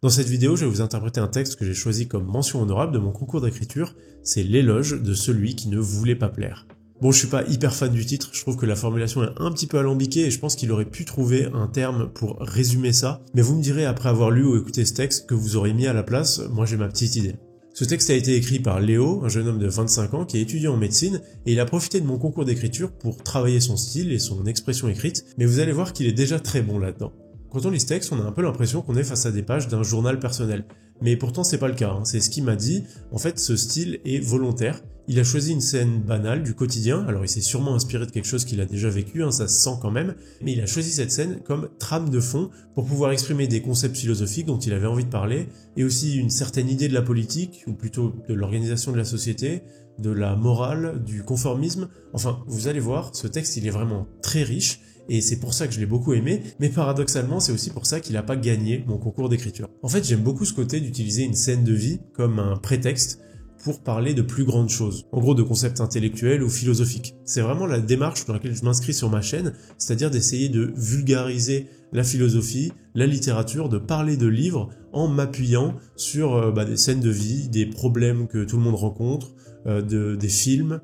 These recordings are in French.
Dans cette vidéo, je vais vous interpréter un texte que j'ai choisi comme mention honorable de mon concours d'écriture, c'est l'éloge de celui qui ne voulait pas plaire. Bon, je suis pas hyper fan du titre, je trouve que la formulation est un petit peu alambiquée et je pense qu'il aurait pu trouver un terme pour résumer ça, mais vous me direz après avoir lu ou écouté ce texte que vous aurez mis à la place, moi j'ai ma petite idée. Ce texte a été écrit par Léo, un jeune homme de 25 ans qui est étudiant en médecine, et il a profité de mon concours d'écriture pour travailler son style et son expression écrite, mais vous allez voir qu'il est déjà très bon là-dedans. Quand on lit ce texte, on a un peu l'impression qu'on est face à des pages d'un journal personnel. Mais pourtant c'est pas le cas, c'est ce qu'il m'a dit. En fait, ce style est volontaire. Il a choisi une scène banale du quotidien, alors il s'est sûrement inspiré de quelque chose qu'il a déjà vécu, ça se sent quand même, mais il a choisi cette scène comme trame de fond pour pouvoir exprimer des concepts philosophiques dont il avait envie de parler, et aussi une certaine idée de la politique, ou plutôt de l'organisation de la société, de la morale, du conformisme. Enfin, vous allez voir, ce texte il est vraiment très riche, et c'est pour ça que je l'ai beaucoup aimé, mais paradoxalement c'est aussi pour ça qu'il n'a pas gagné mon concours d'écriture. En fait, j'aime beaucoup ce côté d'utiliser une scène de vie comme un prétexte pour parler de plus grandes choses, en gros de concepts intellectuels ou philosophiques. C'est vraiment la démarche dans laquelle je m'inscris sur ma chaîne, c'est-à-dire d'essayer de vulgariser la philosophie, la littérature, de parler de livres en m'appuyant sur des scènes de vie, des problèmes que tout le monde rencontre, des films,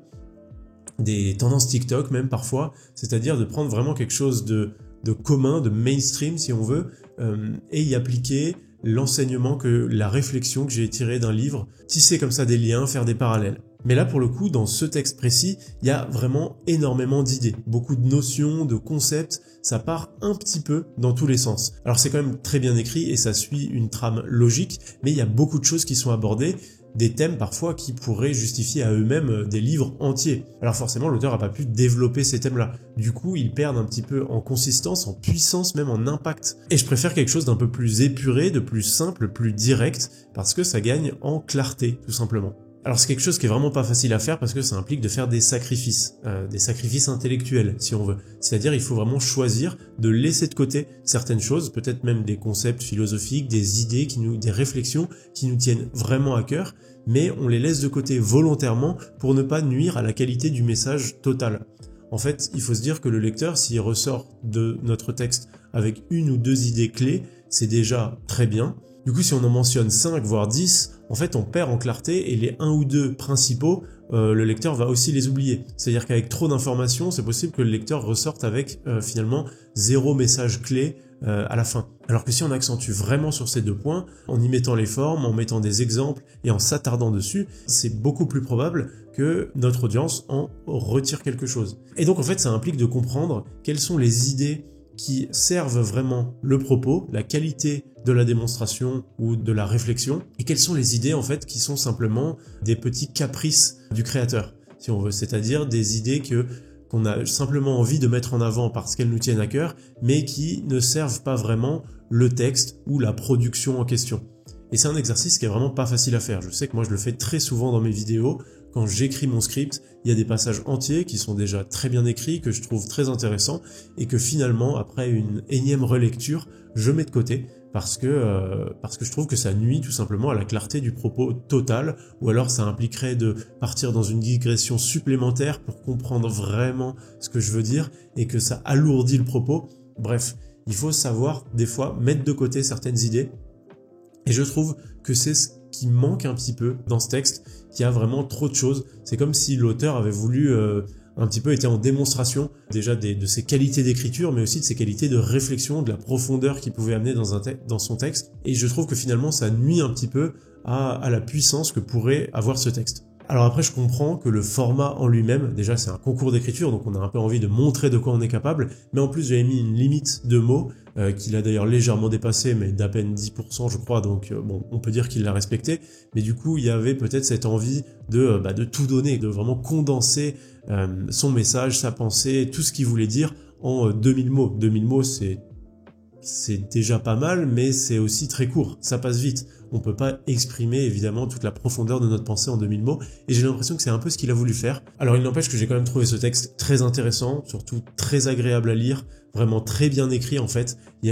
des tendances TikTok même parfois, c'est-à-dire de prendre vraiment quelque chose de commun, de mainstream si on veut, et y appliquer l'enseignement, la réflexion que j'ai tirée d'un livre, tisser comme ça des liens, faire des parallèles. Mais là pour le coup, dans ce texte précis, il y a vraiment énormément d'idées, beaucoup de notions, de concepts, ça part un petit peu dans tous les sens. Alors c'est quand même très bien écrit et ça suit une trame logique, mais il y a beaucoup de choses qui sont abordées, des thèmes parfois qui pourraient justifier à eux-mêmes des livres entiers. Alors forcément, l'auteur n'a pas pu développer ces thèmes-là. Du coup, ils perdent un petit peu en consistance, en puissance, même en impact. Et je préfère quelque chose d'un peu plus épuré, de plus simple, plus direct, parce que ça gagne en clarté, tout simplement. Alors c'est quelque chose qui est vraiment pas facile à faire parce que ça implique de faire des sacrifices intellectuels si on veut. C'est-à-dire il faut vraiment choisir de laisser de côté certaines choses, peut-être même des concepts philosophiques, des idées, des réflexions qui nous tiennent vraiment à cœur, mais on les laisse de côté volontairement pour ne pas nuire à la qualité du message total. En fait, il faut se dire que le lecteur, s'il ressort de notre texte avec une ou deux idées clés, c'est déjà très bien. Du coup, si on en mentionne 5, voire 10, en fait, on perd en clarté et les 1 ou 2 principaux, le lecteur va aussi les oublier. C'est-à-dire qu'avec trop d'informations, c'est possible que le lecteur ressorte avec finalement 0 message clé à la fin. Alors que si on accentue vraiment sur ces 2 points, en y mettant les formes, en mettant des exemples et en s'attardant dessus, c'est beaucoup plus probable que notre audience en retire quelque chose. Et donc en fait, ça implique de comprendre quelles sont les idées qui servent vraiment le propos, la qualité de la démonstration ou de la réflexion, et quelles sont les idées en fait qui sont simplement des petits caprices du créateur, si on veut, c'est-à-dire des idées qu'on a simplement envie de mettre en avant parce qu'elles nous tiennent à cœur, mais qui ne servent pas vraiment le texte ou la production en question. Et c'est un exercice qui est vraiment pas facile à faire. Je sais que moi je le fais très souvent dans mes vidéos. Quand j'écris mon script, il y a des passages entiers qui sont déjà très bien écrits, que je trouve très intéressants, et que finalement, après une énième relecture, je mets de côté, parce que je trouve que ça nuit tout simplement à la clarté du propos total, ou alors ça impliquerait de partir dans une digression supplémentaire pour comprendre vraiment ce que je veux dire, et que ça alourdit le propos. Bref, il faut savoir, des fois, mettre de côté certaines idées, et je trouve que c'est ce qui manque un petit peu dans ce texte, qu'il y a vraiment trop de choses. C'est comme si l'auteur avait voulu un petit peu été en démonstration déjà de ses qualités d'écriture, mais aussi de ses qualités de réflexion, de la profondeur qu'il pouvait amener dans son texte. Et je trouve que finalement ça nuit un petit peu à la puissance que pourrait avoir ce texte. Alors après, je comprends que le format en lui-même, déjà c'est un concours d'écriture, donc on a un peu envie de montrer de quoi on est capable, mais en plus j'avais mis une limite de mots, qu'il a d'ailleurs légèrement dépassé, mais d'à peine 10% je crois, donc bon, on peut dire qu'il l'a respecté, mais du coup il y avait peut-être cette envie de tout donner, de vraiment condenser son message, sa pensée, tout ce qu'il voulait dire en 2000 mots. 2000 mots c'est déjà pas mal, mais c'est aussi très court, ça passe vite. On peut pas exprimer évidemment toute la profondeur de notre pensée en 2000 mots, et j'ai l'impression que c'est un peu ce qu'il a voulu faire. Alors il n'empêche que j'ai quand même trouvé ce texte très intéressant, surtout très agréable à lire, vraiment très bien écrit en fait. Il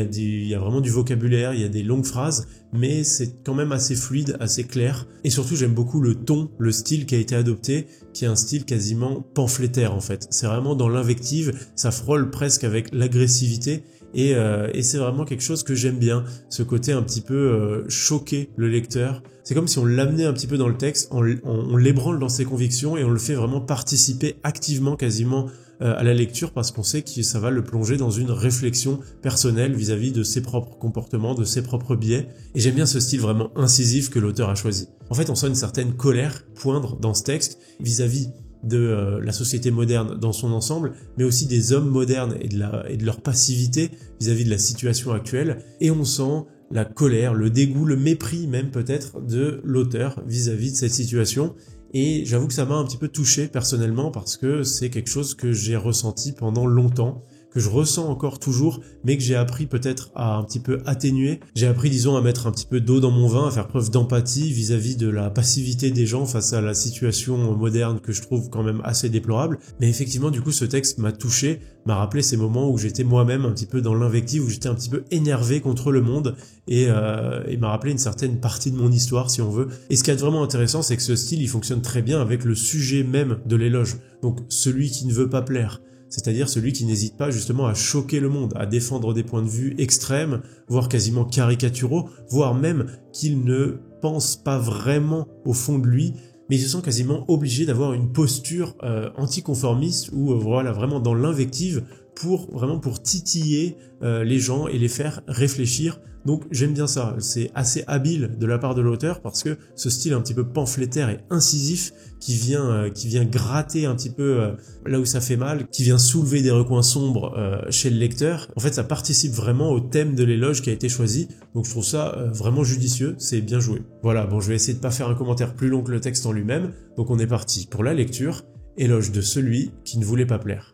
y a vraiment du vocabulaire, il y a des longues phrases, mais c'est quand même assez fluide, assez clair, et surtout j'aime beaucoup le ton, le style qui a été adopté, qui est un style quasiment pamphlétaire en fait. C'est vraiment dans l'invective, ça frôle presque avec l'agressivité, et c'est vraiment quelque chose que j'aime bien, ce côté un petit peu choquer le lecteur. C'est comme si on l'amenait un petit peu dans le texte, on l'ébranle dans ses convictions et on le fait vraiment participer activement quasiment à la lecture parce qu'on sait que ça va le plonger dans une réflexion personnelle vis-à-vis de ses propres comportements, de ses propres biais. Et j'aime bien ce style vraiment incisif que l'auteur a choisi. En fait, on sent une certaine colère poindre dans ce texte vis-à-vis de la société moderne dans son ensemble, mais aussi des hommes modernes et de leur passivité vis-à-vis de la situation actuelle. Et on sent la colère, le dégoût, le mépris même peut-être de l'auteur vis-à-vis de cette situation. Et j'avoue que ça m'a un petit peu touché personnellement parce que c'est quelque chose que j'ai ressenti pendant longtemps, que je ressens encore toujours, mais que j'ai appris peut-être à un petit peu atténuer. J'ai appris, disons, à mettre un petit peu d'eau dans mon vin, à faire preuve d'empathie vis-à-vis de la passivité des gens face à la situation moderne que je trouve quand même assez déplorable. Mais effectivement, du coup, ce texte m'a touché, m'a rappelé ces moments où j'étais moi-même un petit peu dans l'invective, où j'étais un petit peu énervé contre le monde et m'a rappelé une certaine partie de mon histoire, si on veut. Et ce qui est vraiment intéressant, c'est que ce style, il fonctionne très bien avec le sujet même de l'éloge. Donc, celui qui ne veut pas plaire. C'est-à-dire celui qui n'hésite pas justement à choquer le monde, à défendre des points de vue extrêmes, voire quasiment caricaturaux, voire même qu'il ne pense pas vraiment au fond de lui, mais il se sent quasiment obligé d'avoir une posture anticonformiste ou voilà vraiment dans l'invective pour titiller les gens et les faire réfléchir. Donc j'aime bien ça, c'est assez habile de la part de l'auteur parce que ce style un petit peu pamphlétaire et incisif qui vient gratter un petit peu là où ça fait mal, qui vient soulever des recoins sombres chez le lecteur, en fait ça participe vraiment au thème de l'éloge qui a été choisi, donc je trouve ça vraiment judicieux, c'est bien joué. Voilà, bon je vais essayer de pas faire un commentaire plus long que le texte en lui-même, donc on est parti pour la lecture, éloge de celui qui ne voulait pas plaire.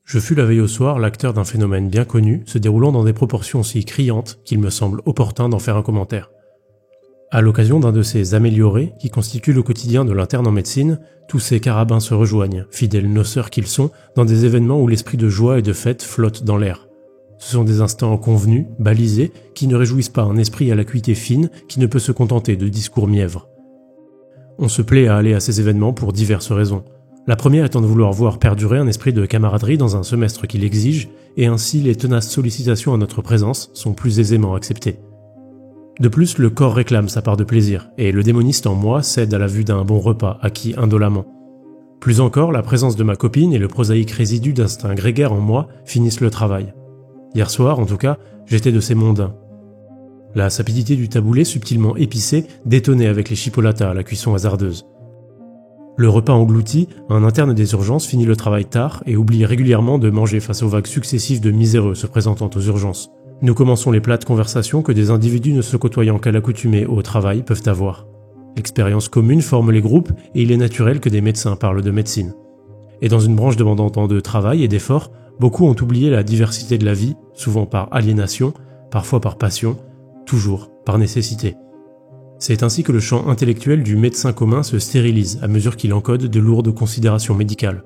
Je fus la veille au soir l'acteur d'un phénomène bien connu, se déroulant dans des proportions si criantes qu'il me semble opportun d'en faire un commentaire. À l'occasion d'un de ces améliorés, qui constituent le quotidien de l'interne en médecine, tous ces carabins se rejoignent, fidèles noceurs qu'ils sont, dans des événements où l'esprit de joie et de fête flotte dans l'air. Ce sont des instants convenus, balisés, qui ne réjouissent pas un esprit à l'acuité fine qui ne peut se contenter de discours mièvres. On se plaît à aller à ces événements pour diverses raisons. La première étant de vouloir voir perdurer un esprit de camaraderie dans un semestre qui l'exige, et ainsi les tenaces sollicitations à notre présence sont plus aisément acceptées. De plus, le corps réclame sa part de plaisir, et le démoniste en moi cède à la vue d'un bon repas acquis indolemment. Plus encore, la présence de ma copine et le prosaïque résidu d'instinct grégaire en moi finissent le travail. Hier soir, en tout cas, j'étais de ces mondains. La sapidité du taboulé subtilement épicé détonnait avec les chipolatas à la cuisson hasardeuse. Le repas englouti, un interne des urgences finit le travail tard et oublie régulièrement de manger face aux vagues successives de miséreux se présentant aux urgences. Nous commençons les plates conversations que des individus ne se côtoyant qu'à l'accoutumée au travail peuvent avoir. L'expérience commune forme les groupes et il est naturel que des médecins parlent de médecine. Et dans une branche demandant tant de travail et d'efforts, beaucoup ont oublié la diversité de la vie, souvent par aliénation, parfois par passion, toujours par nécessité. C'est ainsi que le champ intellectuel du médecin commun se stérilise à mesure qu'il encode de lourdes considérations médicales.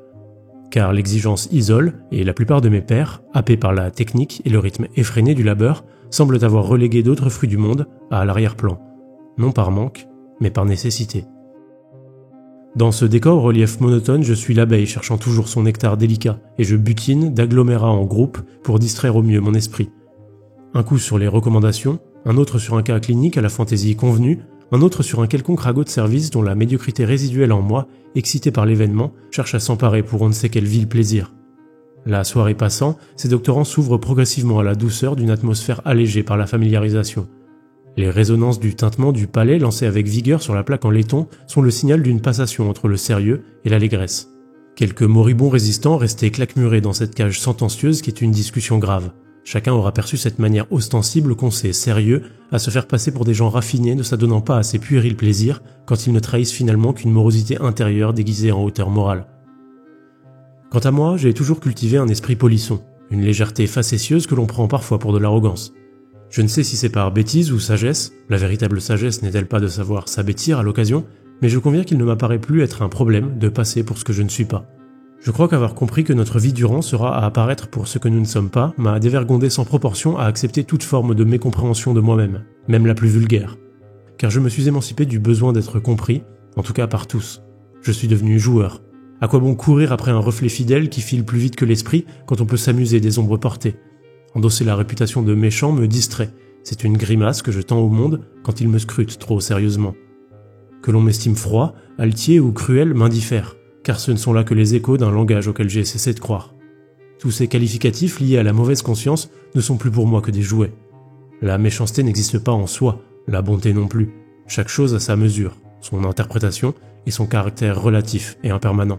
Car l'exigence isole, et la plupart de mes pairs, happés par la technique et le rythme effréné du labeur, semblent avoir relégué d'autres fruits du monde à l'arrière-plan, non par manque, mais par nécessité. Dans ce décor relief monotone, je suis l'abeille cherchant toujours son nectar délicat, et je butine d'agglomérats en groupe pour distraire au mieux mon esprit. Un coup sur les recommandations, un autre sur un cas clinique à la fantaisie convenue, un autre sur un quelconque ragot de service dont la médiocrité résiduelle en moi, excitée par l'événement, cherche à s'emparer pour on ne sait quel vil plaisir. La soirée passant, ces doctorants s'ouvrent progressivement à la douceur d'une atmosphère allégée par la familiarisation. Les résonances du tintement du palais lancé avec vigueur sur la plaque en laiton sont le signal d'une passation entre le sérieux et l'allégresse. Quelques moribonds résistants restés claquemurés dans cette cage sentencieuse qui est une discussion grave. Chacun aura perçu cette manière ostensible qu'on sait sérieux à se faire passer pour des gens raffinés ne s'adonnant pas à ces puérils plaisirs quand ils ne trahissent finalement qu'une morosité intérieure déguisée en hauteur morale. Quant à moi, j'ai toujours cultivé un esprit polisson, une légèreté facétieuse que l'on prend parfois pour de l'arrogance. Je ne sais si c'est par bêtise ou sagesse, la véritable sagesse n'est-elle pas de savoir s'abêtir à l'occasion, mais je conviens qu'il ne m'apparaît plus être un problème de passer pour ce que je ne suis pas. Je crois qu'avoir compris que notre vie durant sera à apparaître pour ce que nous ne sommes pas m'a dévergondé sans proportion à accepter toute forme de mécompréhension de moi-même, même la plus vulgaire. Car je me suis émancipé du besoin d'être compris, en tout cas par tous. Je suis devenu joueur, À quoi bon courir après un reflet fidèle qui file plus vite que l'esprit quand on peut s'amuser des ombres portées? Endosser la réputation de méchant me distrait. C'est une grimace que je tends au monde quand il me scrute trop sérieusement. Que l'on m'estime froid, altier ou cruel m'indiffère, car ce ne sont là que les échos d'un langage auquel j'ai cessé de croire. Tous ces qualificatifs liés à la mauvaise conscience ne sont plus pour moi que des jouets. La méchanceté n'existe pas en soi, la bonté non plus. Chaque chose a sa mesure, son interprétation et son caractère relatif et impermanent.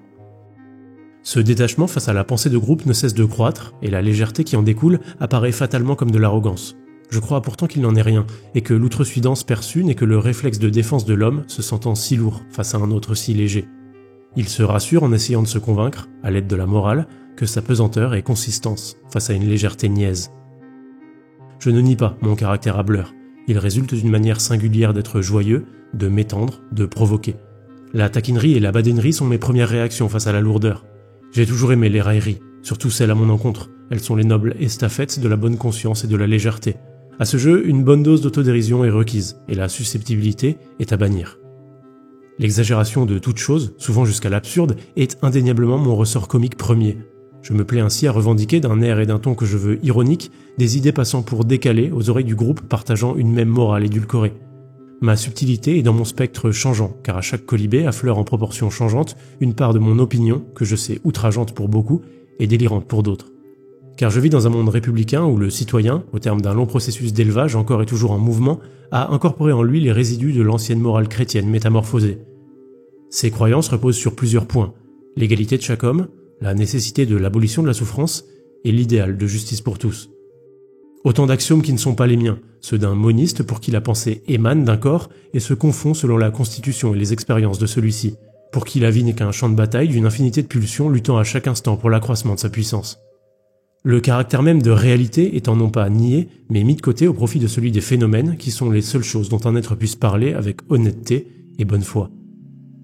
Ce détachement face à la pensée de groupe ne cesse de croître, et la légèreté qui en découle apparaît fatalement comme de l'arrogance. Je crois pourtant qu'il n'en est rien, et que l'outrecuidance perçue n'est que le réflexe de défense de l'homme se sentant si lourd face à un autre si léger. Il se rassure en essayant de se convaincre, à l'aide de la morale, que sa pesanteur est consistance face à une légèreté niaise. Je ne nie pas mon caractère hâbleur. Il résulte d'une manière singulière d'être joyeux, de m'étendre, de provoquer. La taquinerie et la badainerie sont mes premières réactions face à la lourdeur. J'ai toujours aimé les railleries, surtout celles à mon encontre. Elles sont les nobles estafettes de la bonne conscience et de la légèreté. À ce jeu, une bonne dose d'autodérision est requise, et la susceptibilité est à bannir. L'exagération de toute chose, souvent jusqu'à l'absurde, est indéniablement mon ressort comique premier. Je me plais ainsi à revendiquer d'un air et d'un ton que je veux ironique des idées passant pour décalées aux oreilles du groupe partageant une même morale édulcorée. Ma subtilité est dans mon spectre changeant, car à chaque colibé affleure en proportion changeante une part de mon opinion que je sais outrageante pour beaucoup et délirante pour d'autres. Car je vis dans un monde républicain où le citoyen, au terme d'un long processus d'élevage encore et toujours en mouvement, a incorporé en lui les résidus de l'ancienne morale chrétienne métamorphosée. Ces croyances reposent sur plusieurs points: l'égalité de chaque homme, la nécessité de l'abolition de la souffrance et l'idéal de justice pour tous. Autant d'axiomes qui ne sont pas les miens, ceux d'un moniste pour qui la pensée émane d'un corps et se confond selon la constitution et les expériences de celui-ci, pour qui la vie n'est qu'un champ de bataille d'une infinité de pulsions luttant à chaque instant pour l'accroissement de sa puissance. Le caractère même de réalité étant non pas nié, mais mis de côté au profit de celui des phénomènes qui sont les seules choses dont un être puisse parler avec honnêteté et bonne foi.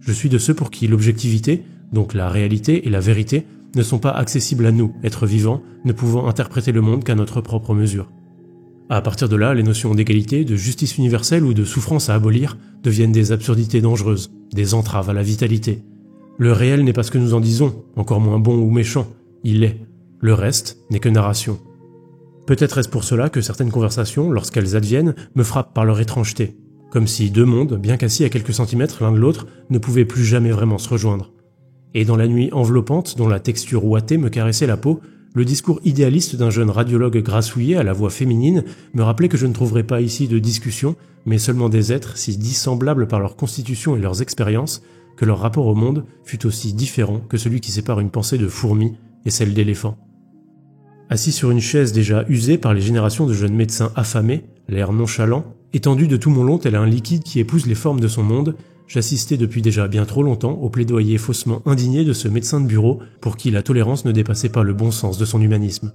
Je suis de ceux pour qui l'objectivité, donc la réalité et la vérité, ne sont pas accessibles à nous, êtres vivants, ne pouvant interpréter le monde qu'à notre propre mesure. À partir de là, les notions d'égalité, de justice universelle ou de souffrance à abolir deviennent des absurdités dangereuses, des entraves à la vitalité. Le réel n'est pas ce que nous en disons, encore moins bon ou méchant, il l'est. Le reste n'est que narration. Peut-être est-ce pour cela que certaines conversations, lorsqu'elles adviennent, me frappent par leur étrangeté, comme si deux mondes, bien qu'assis à quelques centimètres l'un de l'autre, ne pouvaient plus jamais vraiment se rejoindre. Et dans la nuit enveloppante dont la texture ouatée me caressait la peau, le discours idéaliste d'un jeune radiologue grassouillé à la voix féminine me rappelait que je ne trouverais pas ici de discussion, mais seulement des êtres si dissemblables par leur constitution et leurs expériences, que leur rapport au monde fut aussi différent que celui qui sépare une pensée de fourmi et celle d'éléphant. Assis sur une chaise déjà usée par les générations de jeunes médecins affamés, l'air nonchalant, étendu de tout mon long tel un liquide qui épouse les formes de son monde, j'assistais depuis déjà bien trop longtemps au plaidoyer faussement indigné de ce médecin de bureau pour qui la tolérance ne dépassait pas le bon sens de son humanisme.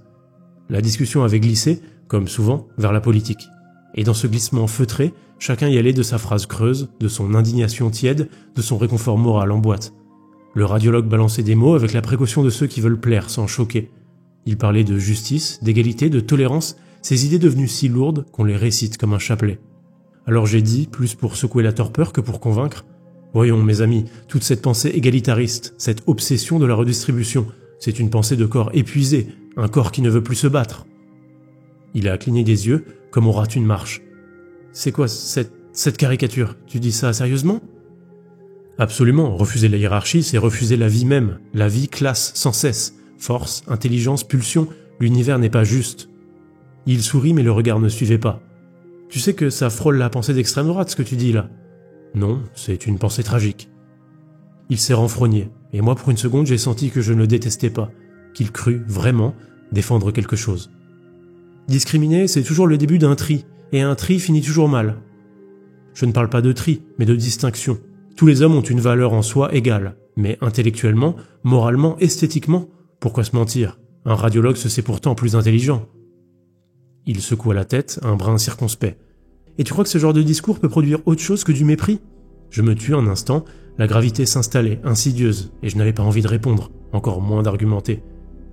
La discussion avait glissé, comme souvent, vers la politique. Et dans ce glissement feutré, chacun y allait de sa phrase creuse, de son indignation tiède, de son réconfort moral en boîte. Le radiologue balançait des mots avec la précaution de ceux qui veulent plaire sans choquer. Il parlait de justice, d'égalité, de tolérance, ces idées devenues si lourdes qu'on les récite comme un chapelet. Alors j'ai dit, plus pour secouer la torpeur que pour convaincre: voyons mes amis, toute cette pensée égalitariste, cette obsession de la redistribution, c'est une pensée de corps épuisé, un corps qui ne veut plus se battre. Il a cligné des yeux, comme on rate une marche. C'est quoi cette caricature? Tu dis ça sérieusement? Absolument, refuser la hiérarchie, c'est refuser la vie même. La vie classe sans cesse. Force, intelligence, pulsion, l'univers n'est pas juste. Il sourit mais le regard ne suivait pas. Tu sais que ça frôle la pensée d'extrême droite ce que tu dis là? Non, c'est une pensée tragique. Il s'est renfrogné, et moi pour une seconde j'ai senti que je ne le détestais pas, qu'il crut, vraiment, défendre quelque chose. Discriminer, c'est toujours le début d'un tri, et un tri finit toujours mal. Je ne parle pas de tri, mais de distinction. Tous les hommes ont une valeur en soi égale, mais intellectuellement, moralement, esthétiquement, pourquoi se mentir? Un radiologue se sait pourtant plus intelligent. Il secoua la tête, un brin circonspect. Et tu crois que ce genre de discours peut produire autre chose que du mépris? Je me tue un instant, la gravité s'installait, insidieuse, et je n'avais pas envie de répondre, encore moins d'argumenter.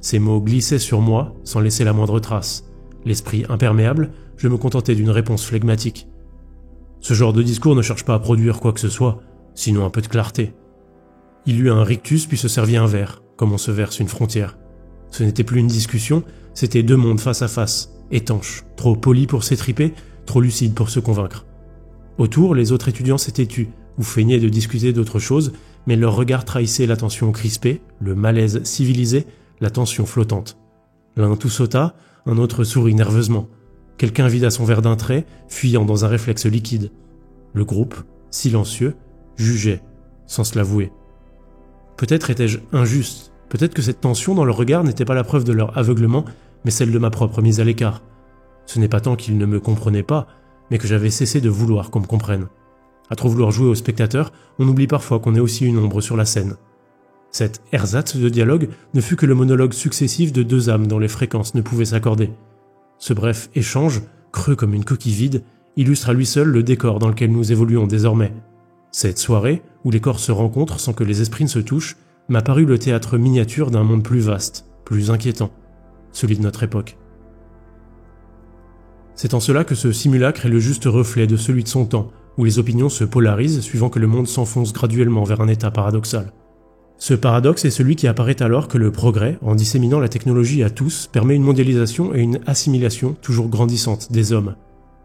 Ces mots glissaient sur moi, sans laisser la moindre trace. L'esprit imperméable, je me contentais d'une réponse flegmatique. Ce genre de discours ne cherche pas à produire quoi que ce soit, sinon un peu de clarté. Il eut un rictus puis se servit un verre, comme on se verse une frontière. Ce n'était plus une discussion, c'était deux mondes face à face, étanches, trop polis pour s'étriper, trop lucides pour se convaincre. Autour, les autres étudiants s'étaient tus, ou feignaient de discuter d'autre chose, mais leur regard trahissait la tension crispée, le malaise civilisé, la tension flottante. L'un tout sauta, un autre sourit nerveusement. Quelqu'un vida son verre d'un trait, fuyant dans un réflexe liquide. Le groupe, silencieux, jugeait, sans se l'avouer. Peut-être étais-je injuste, peut-être que cette tension dans leur regard n'était pas la preuve de leur aveuglement, mais celle de ma propre mise à l'écart. Ce n'est pas tant qu'ils ne me comprenaient pas, mais que j'avais cessé de vouloir qu'on me comprenne. À trop vouloir jouer au spectateur, on oublie parfois qu'on est aussi une ombre sur la scène. Cette ersatz de dialogue ne fut que le monologue successif de deux âmes dont les fréquences ne pouvaient s'accorder. Ce bref échange, creux comme une coquille vide, illustre à lui seul le décor dans lequel nous évoluons désormais. Cette soirée, où les corps se rencontrent sans que les esprits ne se touchent, m'a paru le théâtre miniature d'un monde plus vaste, plus inquiétant, celui de notre époque. C'est en cela que ce simulacre est le juste reflet de celui de son temps, où les opinions se polarisent suivant que le monde s'enfonce graduellement vers un état paradoxal. Ce paradoxe est celui qui apparaît alors que le progrès, en disséminant la technologie à tous, permet une mondialisation et une assimilation toujours grandissante des hommes.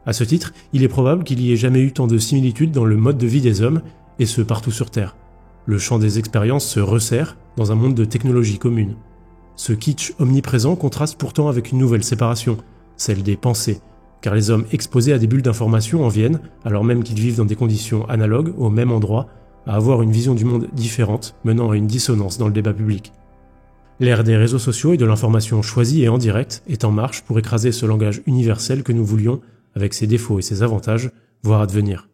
À ce titre, il est probable qu'il n'y ait jamais eu tant de similitudes dans le mode de vie des hommes, et ce partout sur Terre. Le champ des expériences se resserre dans un monde de technologies communes. Ce kitsch omniprésent contraste pourtant avec une nouvelle séparation, celle des pensées, car les hommes exposés à des bulles d'information en viennent, alors même qu'ils vivent dans des conditions analogues au même endroit, à avoir une vision du monde différente, menant à une dissonance dans le débat public. L'ère des réseaux sociaux et de l'information choisie et en direct est en marche pour écraser ce langage universel que nous voulions, avec ses défauts et ses avantages, voir advenir.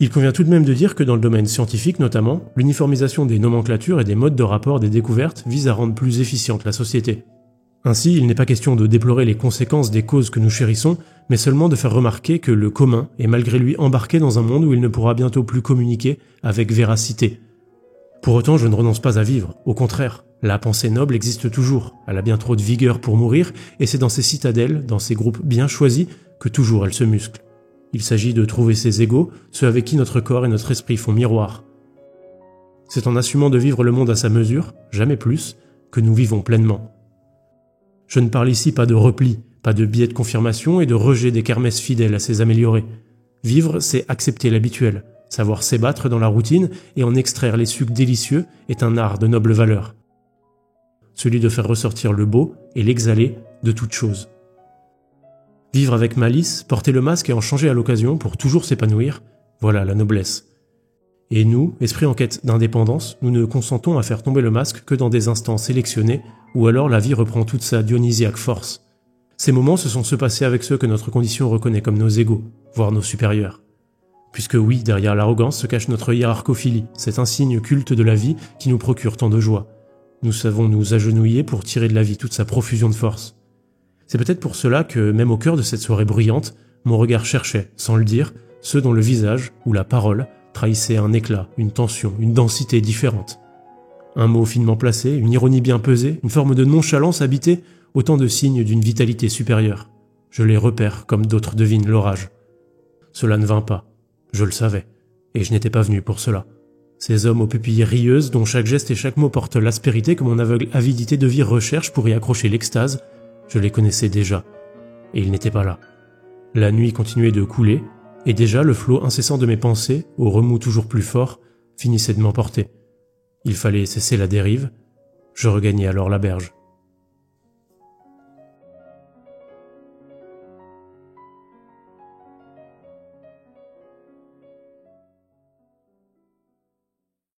Il convient tout de même de dire que dans le domaine scientifique notamment, l'uniformisation des nomenclatures et des modes de rapport des découvertes vise à rendre plus efficiente la société. Ainsi, il n'est pas question de déplorer les conséquences des causes que nous chérissons, mais seulement de faire remarquer que le commun est malgré lui embarqué dans un monde où il ne pourra bientôt plus communiquer avec véracité. Pour autant, je ne renonce pas à vivre, au contraire, la pensée noble existe toujours, elle a bien trop de vigueur pour mourir, et c'est dans ces citadelles, dans ces groupes bien choisis, que toujours elle se muscle. Il s'agit de trouver ses égaux, ceux avec qui notre corps et notre esprit font miroir. C'est en assumant de vivre le monde à sa mesure, jamais plus, que nous vivons pleinement. Je ne parle ici pas de repli, pas de biais de confirmation et de rejet des kermesses fidèles à ses améliorés. Vivre, c'est accepter l'habituel. Savoir s'ébattre dans la routine et en extraire les sucs délicieux est un art de noble valeur. Celui de faire ressortir le beau et l'exhaler de toute chose. Vivre avec malice, porter le masque et en changer à l'occasion pour toujours s'épanouir, voilà la noblesse. Et nous, esprits en quête d'indépendance, nous ne consentons à faire tomber le masque que dans des instants sélectionnés, ou alors la vie reprend toute sa dionysiaque force. Ces moments se sont ceux passés avec ceux que notre condition reconnaît comme nos égaux, voire nos supérieurs. Puisque oui, derrière l'arrogance se cache notre hiérarchophilie, cet insigne culte de la vie qui nous procure tant de joie. Nous savons nous agenouiller pour tirer de la vie toute sa profusion de force. C'est peut-être pour cela que, même au cœur de cette soirée bruyante, mon regard cherchait, sans le dire, ceux dont le visage, ou la parole, trahissait un éclat, une tension, une densité différente. Un mot finement placé, une ironie bien pesée, une forme de nonchalance habitée, autant de signes d'une vitalité supérieure. Je les repère comme d'autres devinent l'orage. Cela ne vint pas. Je le savais. Et je n'étais pas venu pour cela. Ces hommes aux pupilles rieuses, dont chaque geste et chaque mot portent l'aspérité que mon aveugle avidité de vie recherche pour y accrocher l'extase, je les connaissais déjà. Et ils n'étaient pas là. La nuit continuait de couler, et déjà le flot incessant de mes pensées, au remous toujours plus fort, finissait de m'emporter. Il fallait cesser la dérive. Je regagnai alors la berge.